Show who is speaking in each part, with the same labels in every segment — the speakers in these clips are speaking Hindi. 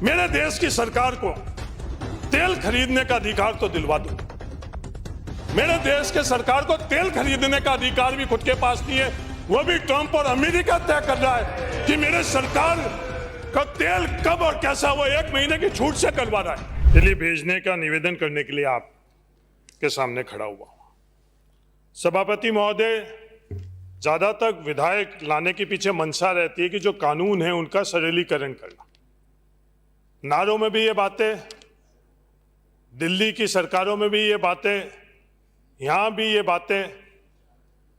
Speaker 1: मेरे देश की सरकार को तेल खरीदने का अधिकार तो दिलवा दो। मेरे देश के सरकार को तेल खरीदने का अधिकार भी खुद के पास नहीं है, वो भी ट्रंप और अमेरिका तय कर रहा है कि मेरे सरकार का तेल कब और कैसा वो 1 महीने की छूट से करवा रहा है। दिल्ली भेजने का निवेदन करने के लिए आपके सामने खड़ा हुआ। सभापति महोदय, ज्यादातर विधायक लाने के पीछे मंशा रहती है कि जो कानून है उनका सरलीकरण करना। नारों में भी ये बातें, दिल्ली की सरकारों में भी ये बातें, यहां भी ये बातें,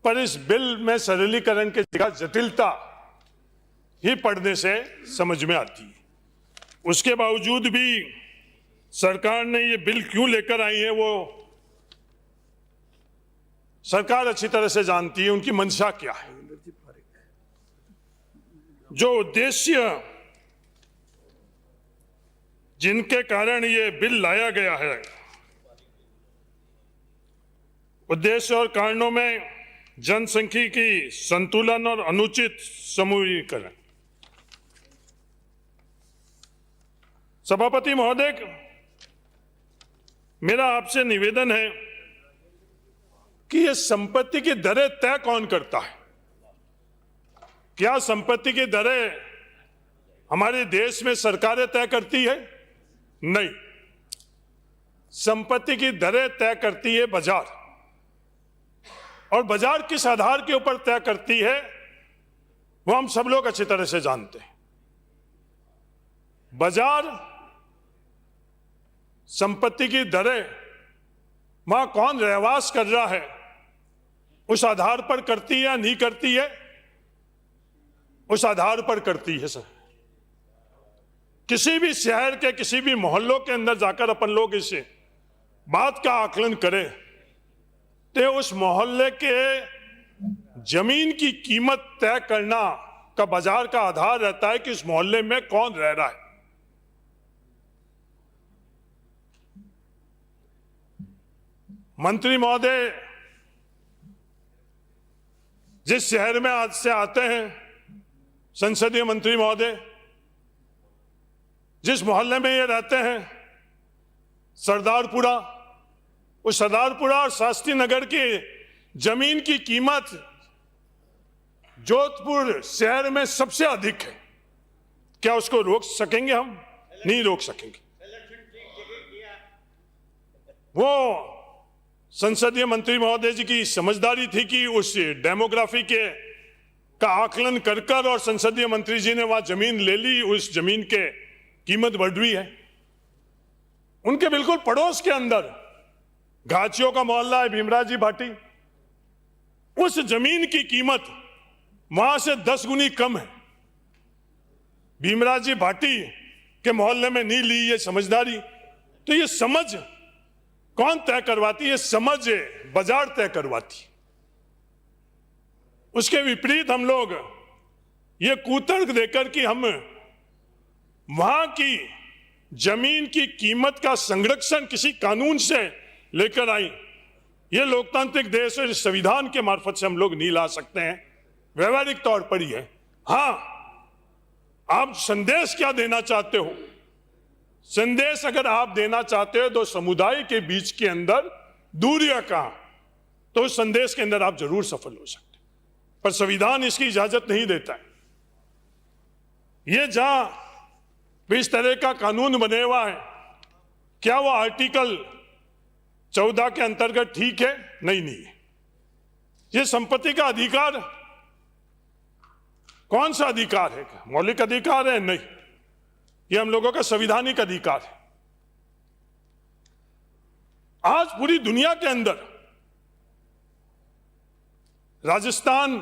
Speaker 1: पर इस बिल में सरलीकरण की जगह जटिलता ही पढ़ने से समझ में आती है। उसके बावजूद भी सरकार ने ये बिल क्यों लेकर आई है वो सरकार अच्छी तरह से जानती है, उनकी मंशा क्या है। जो उद्देश्य जिनके कारण ये बिल लाया गया है, उद्देश्य और कारणों में जनसांख्यिकी संतुलन और अनुचित समूहीकरण। सभापति महोदय, मेरा आपसे निवेदन है कि ये संपत्ति की दरें तय कौन करता है? क्या संपत्ति की दरें हमारे देश में सरकारें तय करती है? नहीं, संपत्ति की दरें तय करती है बाजार, और बाजार किस आधार के ऊपर तय करती है वो हम सब लोग अच्छी तरह से जानते हैं। बाजार संपत्ति की दरें वहां कौन रहवास कर रहा है उस आधार पर करती है या नहीं करती है? उस आधार पर करती है सर। किसी भी शहर के किसी भी मोहल्लों के अंदर जाकर अपन लोग इस बात का आकलन करें तो उस मोहल्ले के जमीन की कीमत तय करना का बाजार का आधार रहता है कि उस मोहल्ले में कौन रह रहा है। मंत्री महोदय जिस शहर में आज से आते हैं, संसदीय मंत्री महोदय जिस मोहल्ले में ये रहते हैं, सरदारपुरा, उस सरदारपुरा और शास्त्री नगर की जमीन की कीमत जोधपुर शहर में सबसे अधिक है। क्या उसको रोक सकेंगे हम? नहीं रोक सकेंगे। वो संसदीय मंत्री महोदय जी की समझदारी थी कि उस डेमोग्राफी के का आकलन कर कर और संसदीय मंत्री जी ने वहां जमीन ले ली, उस जमीन के कीमत बढ़ रही है। उनके बिल्कुल पड़ोस के अंदर घाचियों का मोहल्ला है, भीमराजी भाटी, उस जमीन की कीमत वहां से 10 गुनी कम है। भीमराजी भाटी के मोहल्ले में नहीं ली ये समझदारी। तो ये समझ कौन तय करवाती है? समझ बाजार तय करवाती। उसके विपरीत हम लोग ये कूतर्क देकर कि हम वहां की जमीन की कीमत का संरक्षण किसी कानून से लेकर आई, ये लोकतांत्रिक देश और संविधान के मार्फत से हम लोग नहीं ला सकते हैं। व्यवहारिक तौर पर ही है। हां, आप संदेश क्या देना चाहते हो? संदेश अगर आप देना चाहते हो तो समुदाय के बीच के अंदर दूरियां कहां, तो उस संदेश के अंदर आप जरूर सफल हो सकते हैं, पर संविधान इसकी इजाजत नहीं देता है। ये जहां इस तरह का कानून बने हुआ है, क्या वो आर्टिकल 14 के अंतर्गत ठीक है? नहीं है। ये संपत्ति का अधिकार कौन सा अधिकार है? मौलिक अधिकार है? नहीं, ये हम लोगों का संवैधानिक अधिकार है। आज पूरी दुनिया के अंदर राजस्थान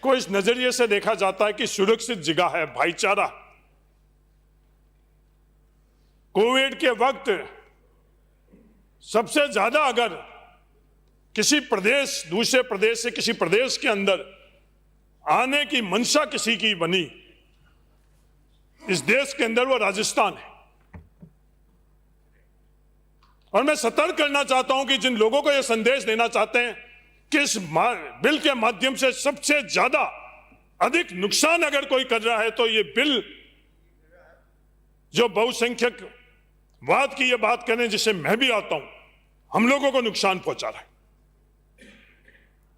Speaker 1: को इस नजरिए से देखा जाता है कि सुरक्षित जगह है, भाईचारा। कोविड के वक्त सबसे ज्यादा अगर किसी प्रदेश दूसरे प्रदेश से किसी प्रदेश के अंदर आने की मंशा किसी की बनी इस देश के अंदर, वो राजस्थान है। और मैं सतर्क करना चाहता हूं कि जिन लोगों को यह संदेश देना चाहते हैं कि इस बिल के माध्यम से सबसे ज्यादा अधिक नुकसान अगर कोई कर रहा है तो ये बिल जो बहुसंख्यक वाद की ये बात करें जिसे मैं भी आता हूं, हम लोगों को नुकसान पहुंचा रहा है।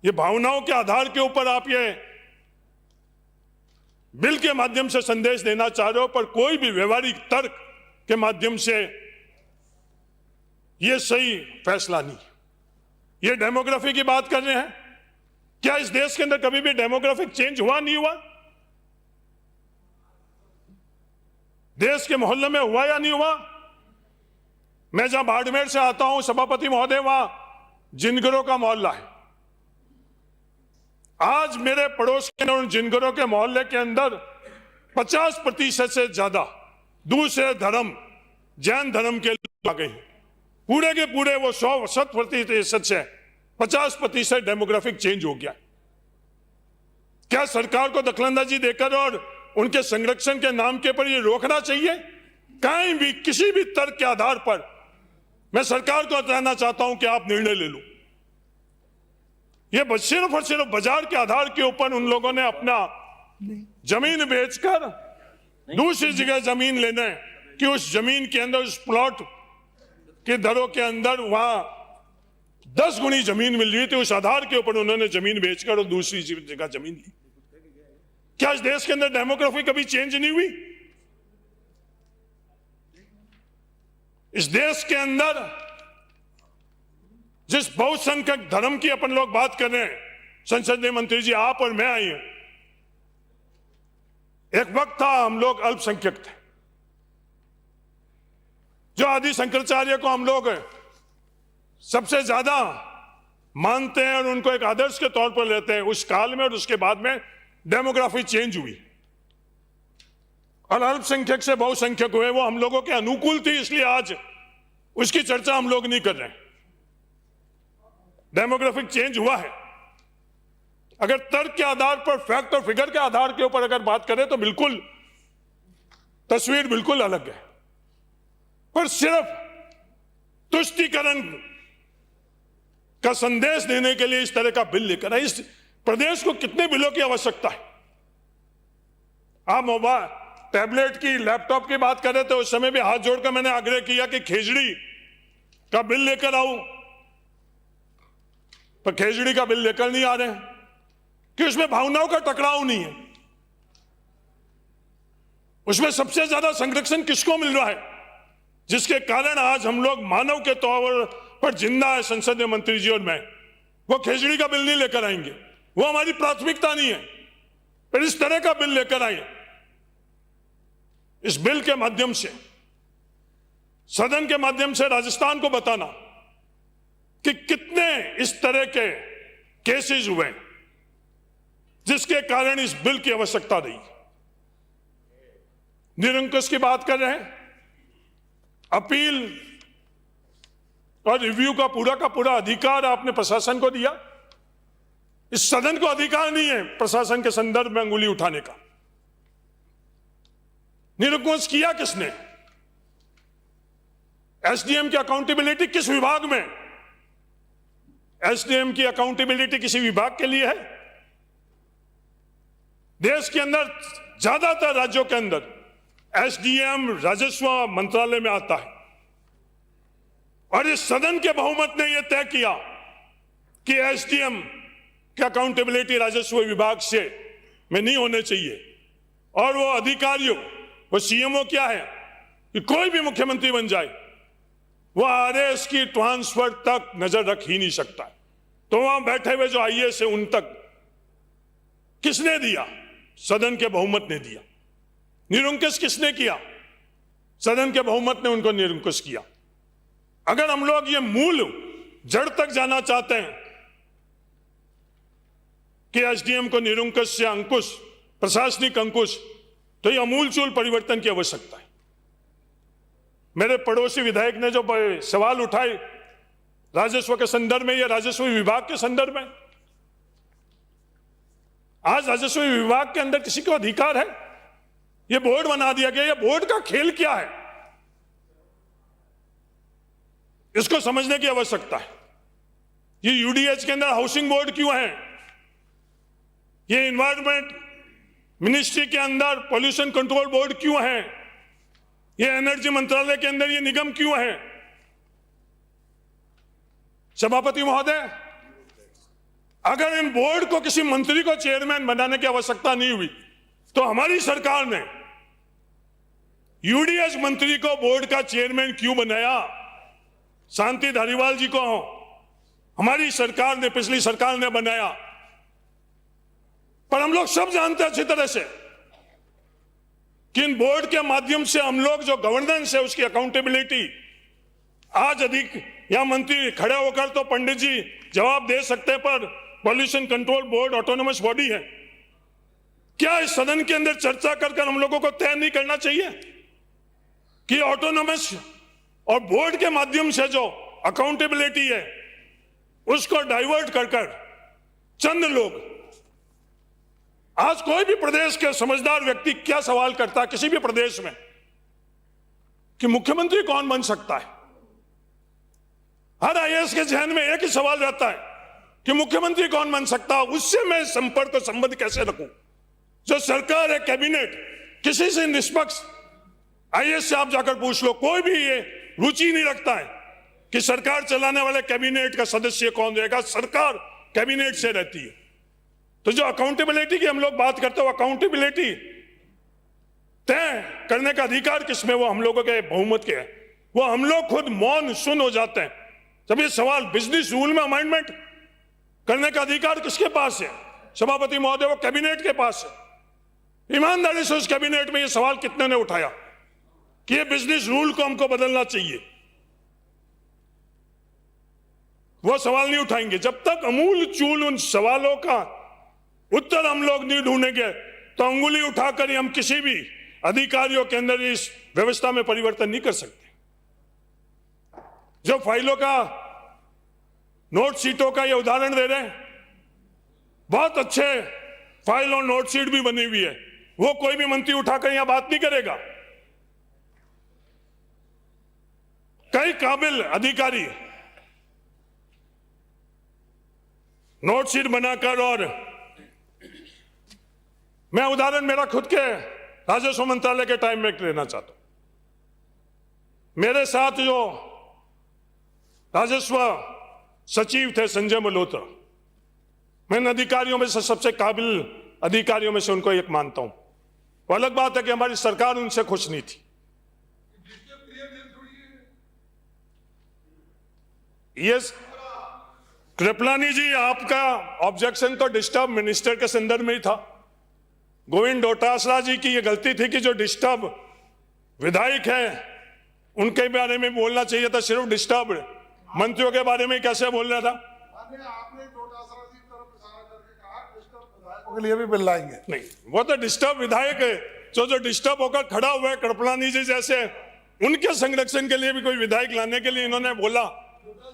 Speaker 1: ये भावनाओं के आधार के ऊपर आप ये बिल के माध्यम से संदेश देना चाह रहे हो, पर कोई भी व्यवहारिक तर्क के माध्यम से ये सही फैसला नहीं। ये डेमोग्राफी की बात कर रहे हैं, क्या इस देश के अंदर कभी भी डेमोग्राफिक चेंज हुआ? नहीं हुआ। देश के मोहल्ले में हुआ या नहीं हुआ? मैं जहां बाड़मेर से आता हूं, सभापति महोदय, वहां जिनगरों का मोहल्ला है। आज मेरे पड़ोस के उन जिनगरों के मोहल्ले के अंदर 50% से ज्यादा दूसरे धर्म, जैन धर्म के लोग आ गए हैं। पूरे के पूरे वो 100% से 50% डेमोग्राफिक चेंज हो गया। क्या सरकार को दखलंदाजी देकर और उनके संरक्षण के नाम के पर ये रोकना चाहिए? कहीं भी किसी भी तर्क के आधार पर मैं सरकार को बताना चाहता हूं कि आप निर्णय ले लो। ये सिर्फ और सिर्फ बाजार के आधार के ऊपर उन लोगों ने अपना जमीन बेचकर दूसरी जगह जमीन लेने कि उस जमीन के अंदर, उस प्लॉट के दरों के अंदर वहां 10 गुनी जमीन मिल रही थी, उस आधार के ऊपर उन्होंने जमीन बेचकर और दूसरी जगह जमीन ली। क्या इस देश के अंदर डेमोग्राफी कभी चेंज नहीं हुई? इस देश के अंदर जिस बहुसंख्यक धर्म की अपन लोग बात कर रहे हैं, संसदीय मंत्री जी आप और मैं आई हैं, एक वक्त था हम लोग अल्पसंख्यक थे। जो आदि शंकराचार्य को हम लोग सबसे ज्यादा मानते हैं और उनको एक आदर्श के तौर पर लेते हैं, उस काल में और उसके बाद में डेमोग्राफी चेंज हुई और अल्पसंख्यक से बहुसंख्यक हुए। वो हम लोगों के अनुकूल थी, इसलिए आज उसकी चर्चा हम लोग नहीं कर रहे हैं। डेमोग्राफिक चेंज हुआ है। अगर तर्क के आधार पर, फैक्ट और फिगर के आधार के ऊपर अगर बात करें तो बिल्कुल तस्वीर बिल्कुल अलग है। पर सिर्फ तुष्टीकरण का संदेश देने के लिए इस तरह का बिल लेकर आए। इस प्रदेश को कितने बिलों की आवश्यकता है? आप मोबाइल, टैबलेट की, लैपटॉप की बात कर रहे थे, उस समय भी हाथ जोड़कर मैंने आग्रह किया कि खेजड़ी का बिल लेकर आऊं, पर खेजड़ी का बिल लेकर नहीं आ रहे हैं कि उसमें भावनाओं का टकराव नहीं है। उसमें सबसे ज्यादा संरक्षण किसको मिल रहा है, जिसके कारण आज हम लोग मानव के तौर पर जिंदा है, संसदीय मंत्री जी और मैं। वो खेजड़ी का बिल नहीं लेकर आएंगे, वो हमारी प्राथमिकता नहीं है। पर इस तरह का बिल लेकर आए, इस बिल के माध्यम से, सदन के माध्यम से राजस्थान को बताना कि कितने इस तरह के केसेस हुए जिसके कारण इस बिल की आवश्यकता रही। निरंकुश की बात कर रहे हैं, अपील और रिव्यू का पूरा अधिकार आपने प्रशासन को दिया। इस सदन को अधिकार नहीं है प्रशासन के संदर्भ में अंगुली उठाने का। निरंकुश किया किसने? एसडीएम की अकाउंटेबिलिटी किस विभाग में? एसडीएम की अकाउंटेबिलिटी किसी विभाग के लिए है? देश के अंदर ज्यादातर राज्यों के अंदर एसडीएम राजस्व मंत्रालय में आता है और इस सदन के बहुमत ने यह तय किया कि एसडीएम की अकाउंटेबिलिटी राजस्व विभाग से में नहीं होने चाहिए। और वो अधिकारियों, वो सीएमओ क्या है कि कोई भी मुख्यमंत्री बन जाए, वो आरएस की ट्रांसफर तक नजर रख ही नहीं सकता। तो वहां बैठे हुए जो आईएएस है उन तक किसने दिया? सदन के बहुमत ने दिया। निरंकुश किसने किया? सदन के बहुमत ने उनको निरंकुश किया। अगर हम लोग ये मूल जड़ तक जाना चाहते हैं कि एसडीएम को निरंकुश से अंकुश, प्रशासनिक अंकुश, तो ये अमूलचूल परिवर्तन की आवश्यकता है। मेरे पड़ोसी विधायक ने जो सवाल उठाए राजस्व के संदर्भ में, या राजस्व विभाग के संदर्भ में, आज राजस्व विभाग के अंदर किसी को अधिकार है? ये बोर्ड बना दिया गया। ये बोर्ड का खेल क्या है, इसको समझने की आवश्यकता है। ये यूडीएच के अंदर हाउसिंग बोर्ड क्यों है? ये एनवायरमेंट मिनिस्ट्री के अंदर पॉल्यूशन कंट्रोल बोर्ड क्यों है? ये एनर्जी मंत्रालय के अंदर ये निगम क्यों है? सभापति महोदय, अगर इन बोर्ड को किसी मंत्री को चेयरमैन बनाने की आवश्यकता नहीं हुई तो हमारी सरकार ने यूडीएस मंत्री को बोर्ड का चेयरमैन क्यों बनाया? शांति धारीवाल जी को हमारी सरकार ने, पिछली सरकार ने बनाया। पर हम लोग सब जानते हैं अच्छी तरह से कि इन बोर्ड के माध्यम से हम लोग जो गवर्नेंस है उसकी अकाउंटेबिलिटी, आज अधिक यहां मंत्री खड़े होकर तो पंडित जी जवाब दे सकते हैं, पर pollution control board autonomous body है। क्या इस सदन के अंदर चर्चा कर हम लोगों को तय नहीं करना चाहिए कि ऑटोनोमस और बोर्ड के माध्यम से जो अकाउंटेबिलिटी है उसको डाइवर्ट कर चंद लोग, आज कोई भी प्रदेश के समझदार व्यक्ति क्या सवाल करता है किसी भी प्रदेश में कि मुख्यमंत्री कौन बन सकता है? हर आईएएस के जहन में एक ही सवाल रहता है कि मुख्यमंत्री कौन बन सकता है। उससे मैं संपर्क और संबंध कैसे रखूं? जो सरकार है, कैबिनेट, किसी से निष्पक्ष आईएएस से आप जाकर पूछ लो, कोई भी ये रुचि नहीं रखता है कि सरकार चलाने वाले कैबिनेट का सदस्य कौन रहेगा। सरकार कैबिनेट से रहती है। तो जो अकाउंटेबिलिटी की हम लोग बात करते हो, अकाउंटेबिलिटी तय करने का अधिकार किसमें? वो हम लोगों के बहुमत के है। वो हम लोग खुद मौन सुन हो जाते हैं जब ये सवाल बिजनेस रूल में अमेंडमेंट करने का अधिकार किसके पास है? सभापति महोदय, वो कैबिनेट के पास है। ईमानदारी से उस कैबिनेट में ये सवाल कितने ने उठाया कि ये बिजनेस रूल को हमको बदलना चाहिए? वो सवाल नहीं उठाएंगे जब तक अमूल चूल उन सवालों का उत्तर हम लोग नहीं ढूंढेंगे। तो अंगुली उठाकर हम किसी भी अधिकारियों के अंदर इस व्यवस्था में परिवर्तन नहीं कर सकते। जो फाइलों का, नोट शीटों का ये उदाहरण दे रहे हैं, बहुत अच्छे फाइल और नोट शीट भी बनी हुई है, वो कोई भी मंत्री उठाकर यहां बात नहीं करेगा। कई काबिल अधिकारी नोट शीट बनाकर, और मैं उदाहरण मेरा खुद के राजस्व मंत्रालय के टाइम में लेना चाहता हूं। मेरे साथ जो राजस्व सचिव थे संजय मल्होत्रा, मैं इन अधिकारियों में से सबसे काबिल अधिकारियों में से उनको एक मानता हूं। वो अलग बात है कि हमारी सरकार उनसे खुश नहीं थी। यस कृपलानी जी, आपका ऑब्जेक्शन तो डिस्टर्ब मिनिस्टर के संदर्भ में ही था। गोविंद डोटासरा जी की यह गलती थी कि जो डिस्टर्ब विधायक है उनके बारे में बोलना चाहिए था, सिर्फ डिस्टर्ब मंत्रियों के बारे में कैसे बोल रहा था?
Speaker 2: आपने डोटासरा जी की तरफ इशारा करके कहा डिस्टर्ब विधायकों के लिए भी बिल लाएंगे।
Speaker 1: नहीं, वो तो डिस्टर्ब विधायक है जो डिस्टर्ब होकर खड़ा हुआ है। कृपलानी जी जैसे, उनके संरक्षण के लिए भी कोई विधायक लाने के लिए इन्होंने बोला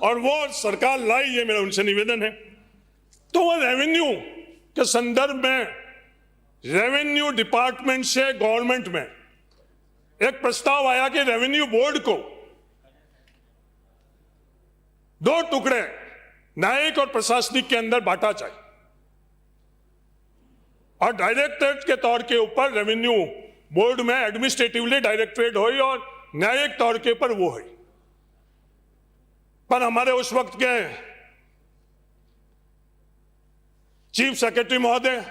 Speaker 1: और वो सरकार लाई, ये मेरा उनसे निवेदन है। तो वो रेवेन्यू के संदर्भ में, रेवेन्यू डिपार्टमेंट से गवर्नमेंट में एक प्रस्ताव आया कि रेवेन्यू बोर्ड को दो टुकड़े न्यायिक और प्रशासनिक के अंदर बांटा जाए और डायरेक्टरेट के तौर के ऊपर रेवेन्यू बोर्ड में एडमिनिस्ट्रेटिवली डायरेक्टरेट हो और न्यायिक तौर के ऊपर वो है। पर हमारे उस वक्त के चीफ सेक्रेटरी महोदय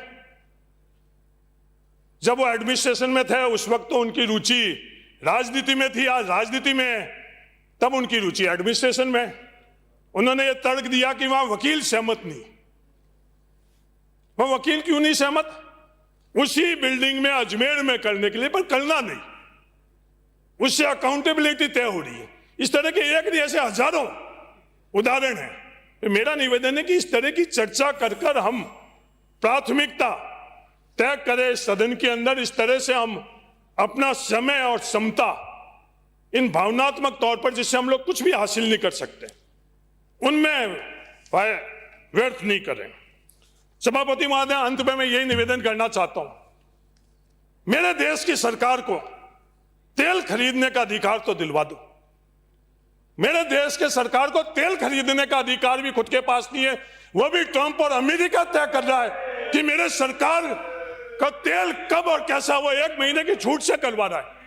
Speaker 1: जब वो एडमिनिस्ट्रेशन में थे, उस वक्त तो उनकी रुचि राजनीति में थी, आज राजनीति में है, तब उनकी रुचि एडमिनिस्ट्रेशन में। उन्होंने ये तर्क दिया कि वहां वकील सहमत नहीं। वह वकील क्यों नहीं सहमत? उसी बिल्डिंग में अजमेर में करने के लिए, पर करना नहीं, उससे अकाउंटेबिलिटी तय हो रही है। इस तरह के एक नहीं, ऐसे हजारों उदाहरण है। मेरा निवेदन है कि इस तरह की चर्चा कर हम प्राथमिकता तय करें सदन के अंदर। इस तरह से हम अपना समय और क्षमता इन भावनात्मक तौर पर, जिससे हम लोग कुछ भी हासिल नहीं कर सकते, उनमें व्यर्थ नहीं करें। सभापति महोदय, अंत में मैं यही निवेदन करना चाहता हूं, मेरे देश की सरकार को तेल खरीदने का अधिकार तो दिलवा दो। मेरे देश के सरकार को तेल खरीदने का अधिकार भी खुद के पास नहीं है। वो भी ट्रंप और अमेरिका तय कर रहा है कि मेरे सरकार का तेल कब और कैसा, वो 1 महीने की छूट से करवा रहा है।